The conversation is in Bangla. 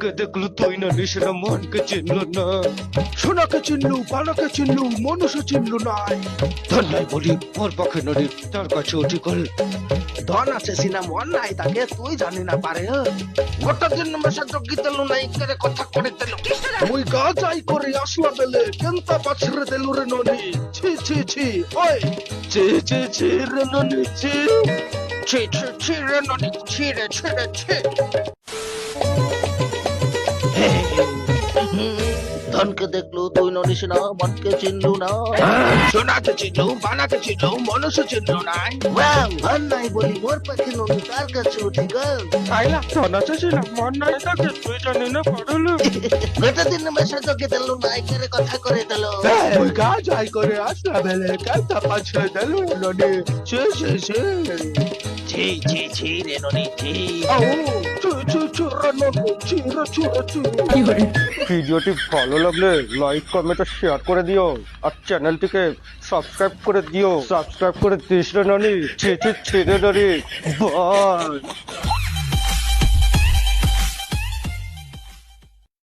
ধনকে দেখলু তুই না নিশরা মনকে চিনল না। সোনাকে চিনলু, পানাকে চিনলু, মনুষ্য চিনলু নাই। ধন নাই বলি মোর পক্ষে নদী তার কাছে উঠি গল। ধন আছে সিনা মন নাই তাকে তুই জানি না পারে। গোটা দিন মেশা জগি তেলু নাই করে কথা করে তেলু। মুই গা যাই করে আসলা বেলে কেনতা পাছরে তেলু রে ননি। ছি ছি ছি ওই চে চে চে রে ননি চে। ছি ছি ছি রে ননি ছি রে ছি রে ছি। ধনকে দেখলু তুই ননিস না, মনকে চিনলু না। সোনাকে চিনলু, পানাকে চিনলু, মনুষ্য চিনলু নাই। ধন নাই বলি মোর পাখি ননি তার কাছে উঠি গল। আইলা ধন আছে সিনা মন নাই তাকে তুই জানি না পারলু। গোটা দিন মেশা জগি তেলু নাই করে কথা করে তেলো। মুই গা যাই করে আসলা বেলে কেনতা পাছরে তেলু রে ননি। ছি ছি ছি। ছি ছি ছি রে ননি ছি। আও ছি ছি ছি রে ননি ছি রে ছি রে ছি। ভিডিওটি ভালো লাগলে লাইক কমেন্ট আর শেয়ার করে দিও, আর চ্যানেলটিকে সাবস্ক্রাইব করে দিও। সাবস্ক্রাইব করে দিস রে ননি ছি ছি ছি রে ননি। বাই।